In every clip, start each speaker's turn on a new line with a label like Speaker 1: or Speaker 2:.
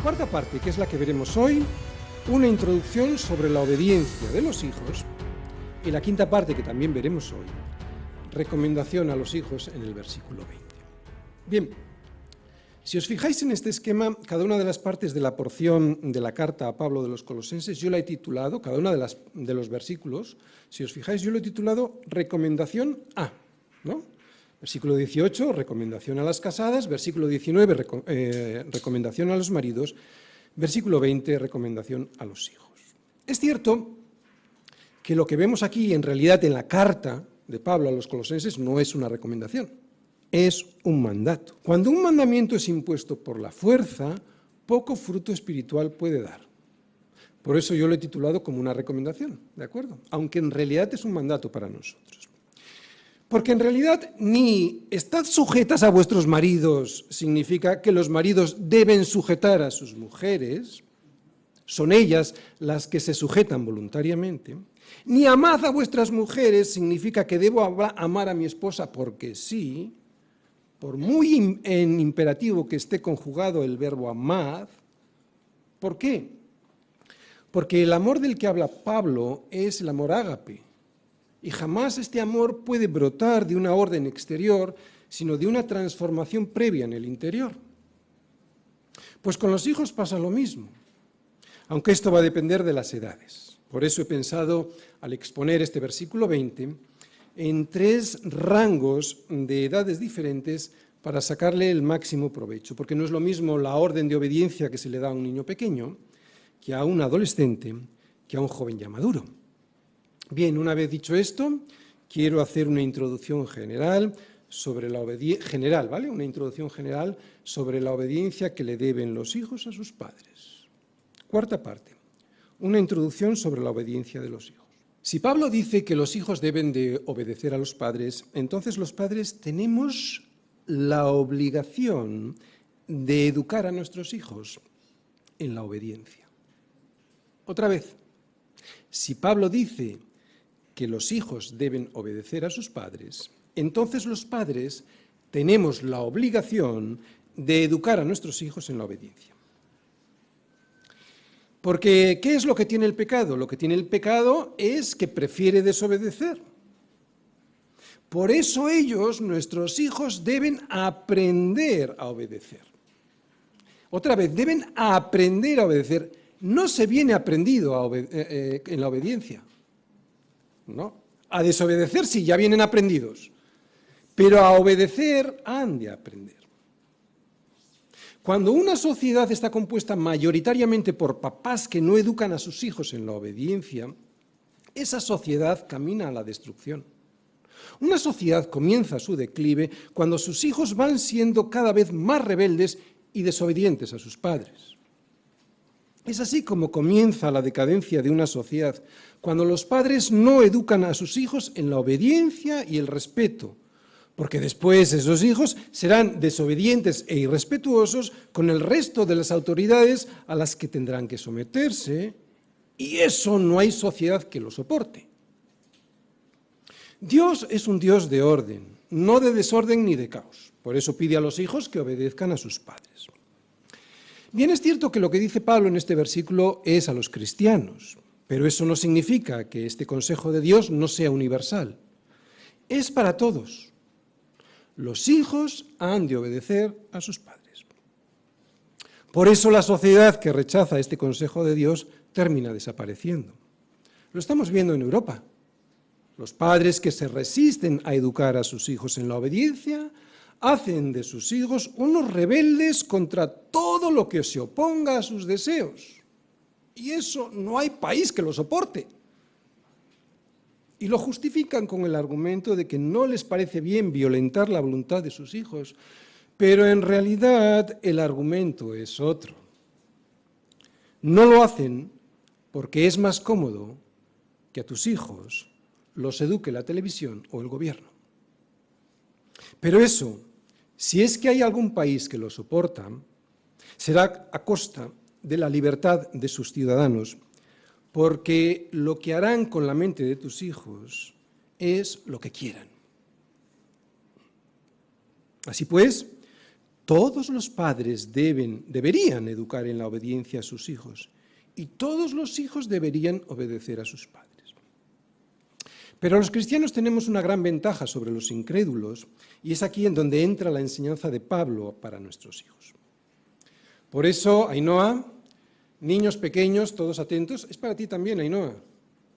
Speaker 1: Cuarta parte, que es la que veremos hoy, una introducción sobre la obediencia de los hijos, y la quinta parte, que también veremos hoy, recomendación a los hijos en el versículo 20. Bien, si os fijáis en este esquema, cada una de las partes de la porción de la carta a Pablo de los Colosenses, yo la he titulado, cada una de los versículos, si os fijáis, yo lo he titulado Recomendación A, ¿no? Versículo 18, recomendación a las casadas, versículo 19, recomendación a los maridos, versículo 20, recomendación a los hijos. Es cierto que lo que vemos aquí, en realidad, en la carta de Pablo a los Colosenses, no es una recomendación, es un mandato. Cuando un mandamiento es impuesto por la fuerza, poco fruto espiritual puede dar. Por eso yo lo he titulado como una recomendación, ¿de acuerdo? Aunque en realidad es un mandato para nosotros. Porque en realidad ni estad sujetas a vuestros maridos significa que los maridos deben sujetar a sus mujeres, son ellas las que se sujetan voluntariamente, ni amad a vuestras mujeres significa que debo amar a mi esposa porque sí, por muy en imperativo que esté conjugado el verbo amad. ¿Por qué? Porque el amor del que habla Pablo es el amor ágape, y jamás este amor puede brotar de una orden exterior, sino de una transformación previa en el interior. Pues con los hijos pasa lo mismo, aunque esto va a depender de las edades. Por eso he pensado, al exponer este versículo 20, en tres rangos de edades diferentes para sacarle el máximo provecho, porque no es lo mismo la orden de obediencia que se le da a un niño pequeño, que a un adolescente, que a un joven ya maduro. Bien, una vez dicho esto, quiero hacer una introducción general sobre la obediencia, ¿vale? Una introducción general sobre la obediencia que le deben los hijos a sus padres. Cuarta parte, una introducción sobre la obediencia de los hijos. Si Pablo dice que los hijos deben de obedecer a los padres, entonces los padres tenemos la obligación de educar a nuestros hijos en la obediencia. Otra vez, si Pablo dice que los hijos deben obedecer a sus padres, entonces los padres tenemos la obligación de educar a nuestros hijos en la obediencia. Porque, ¿qué es lo que tiene el pecado? Lo que tiene el pecado es que prefiere desobedecer. Por eso ellos, nuestros hijos, deben aprender a obedecer. Otra vez, deben aprender a obedecer. No se viene aprendido en la obediencia. ¿No? A desobedecer sí, ya vienen aprendidos, pero a obedecer han de aprender. Cuando una sociedad está compuesta mayoritariamente por papás que no educan a sus hijos en la obediencia, esa sociedad camina a la destrucción. Una sociedad comienza su declive cuando sus hijos van siendo cada vez más rebeldes y desobedientes a sus padres. Es así como comienza la decadencia de una sociedad, cuando los padres no educan a sus hijos en la obediencia y el respeto, porque después esos hijos serán desobedientes e irrespetuosos con el resto de las autoridades a las que tendrán que someterse, y eso no hay sociedad que lo soporte. Dios es un Dios de orden, no de desorden ni de caos. Por eso pide a los hijos que obedezcan a sus padres. Bien, es cierto que lo que dice Pablo en este versículo es a los cristianos, pero eso no significa que este consejo de Dios no sea universal. Es para todos. Los hijos han de obedecer a sus padres. Por eso la sociedad que rechaza este consejo de Dios termina desapareciendo. Lo estamos viendo en Europa. Los padres que se resisten a educar a sus hijos en la obediencia hacen de sus hijos unos rebeldes contra todo lo que se oponga a sus deseos. Y eso no hay país que lo soporte. Y lo justifican con el argumento de que no les parece bien violentar la voluntad de sus hijos, pero en realidad el argumento es otro. No lo hacen porque es más cómodo que a tus hijos los eduque la televisión o el gobierno. Pero eso, si es que hay algún país que lo soporta, será a costa de la libertad de sus ciudadanos, porque lo que harán con la mente de tus hijos es lo que quieran. Así pues, todos los padres deberían educar en la obediencia a sus hijos, y todos los hijos deberían obedecer a sus padres. Pero los cristianos tenemos una gran ventaja sobre los incrédulos, y es aquí en donde entra la enseñanza de Pablo para nuestros hijos. Por eso, Ainhoa, niños pequeños, todos atentos, es para ti también, Ainhoa,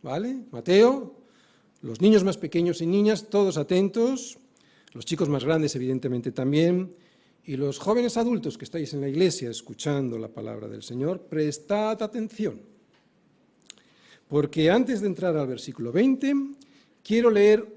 Speaker 1: ¿vale? Mateo, los niños más pequeños y niñas, todos atentos, los chicos más grandes, evidentemente, también, y los jóvenes adultos que estáis en la iglesia escuchando la palabra del Señor, prestad atención, porque antes de entrar al versículo 20, quiero leer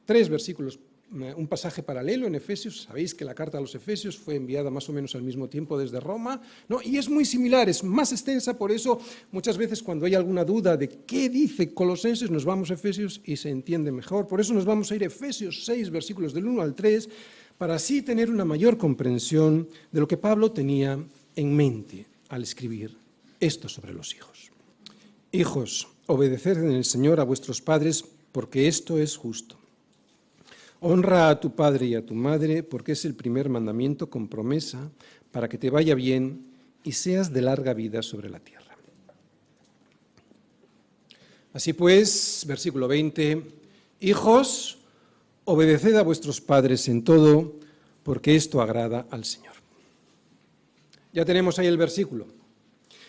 Speaker 1: tres versículos, un pasaje paralelo en Efesios. Sabéis que la carta a los Efesios fue enviada más o menos al mismo tiempo desde Roma, ¿no? Y es muy similar, es más extensa, por eso muchas veces cuando hay alguna duda de qué dice Colosenses, nos vamos a Efesios y se entiende mejor. Por eso nos vamos a ir a Efesios 6, versículos del 1 al 3, para así tener una mayor comprensión de lo que Pablo tenía en mente al escribir esto sobre los hijos. Hijos, obedeced en el Señor a vuestros padres, porque esto es justo. Honra a tu padre y a tu madre, porque es el primer mandamiento con promesa, para que te vaya bien y seas de larga vida sobre la tierra. Así pues, versículo 20, hijos, obedeced a vuestros padres en todo, porque esto agrada al Señor. Ya tenemos ahí el versículo.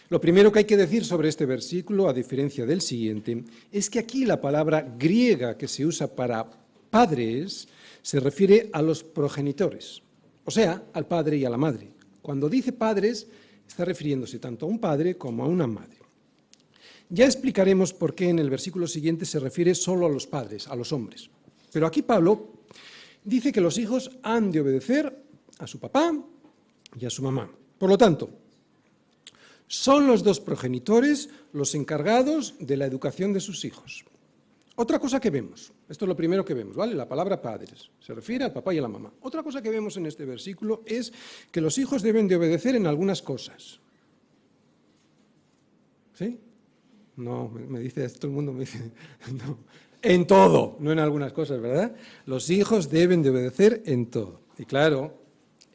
Speaker 1: Lo primero que hay que decir sobre este versículo, a diferencia del siguiente, es que aquí la palabra griega que se usa para padres se refiere a los progenitores, o sea, al padre y a la madre. Cuando dice padres, está refiriéndose tanto a un padre como a una madre. Ya explicaremos por qué en el versículo siguiente se refiere solo a los padres, a los hombres. Pero aquí Pablo dice que los hijos han de obedecer a su papá y a su mamá. Por lo tanto, son los dos progenitores los encargados de la educación de sus hijos. Otra cosa que vemos, esto es lo primero que vemos, ¿vale? La palabra padres, se refiere al papá y a la mamá. Otra cosa que vemos en este versículo es que los hijos deben de obedecer en algunas cosas. ¿Sí? No, me dice, todo el mundo me dice, no. En todo, no en algunas cosas, ¿verdad? Los hijos deben de obedecer en todo. Y claro,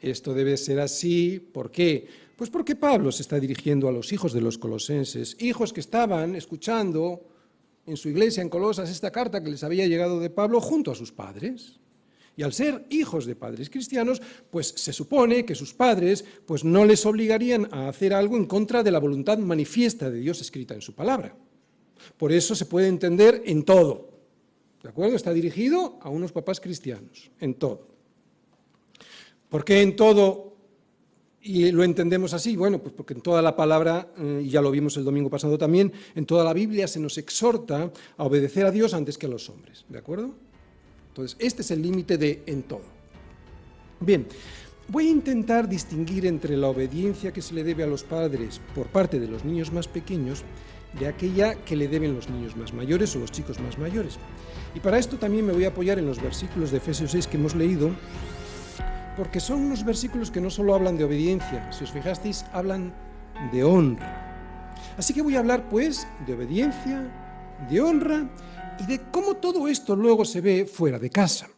Speaker 1: esto debe ser así, ¿por qué? Pues porque Pablo se está dirigiendo a los hijos de los colosenses, hijos que estaban escuchando en su iglesia en Colosas esta carta que les había llegado de Pablo junto a sus padres. Y al ser hijos de padres cristianos, pues se supone que sus padres pues no les obligarían a hacer algo en contra de la voluntad manifiesta de Dios escrita en su palabra. Por eso se puede entender en todo. ¿De acuerdo? Está dirigido a unos papás cristianos, en todo. ¿Por qué en todo? Y lo entendemos así, bueno, pues porque en toda la palabra, y ya lo vimos el domingo pasado también, en toda la Biblia se nos exhorta a obedecer a Dios antes que a los hombres, ¿de acuerdo? Entonces, este es el límite de en todo. Bien, voy a intentar distinguir entre la obediencia que se le debe a los padres por parte de los niños más pequeños de aquella que le deben los niños más mayores o los chicos más mayores. Y para esto también me voy a apoyar en los versículos de Efesios 6 que hemos leído, porque son unos versículos que no solo hablan de obediencia, si os fijasteis, hablan de honra. Así que voy a hablar, pues, de obediencia, de honra y de cómo todo esto luego se ve fuera de casa.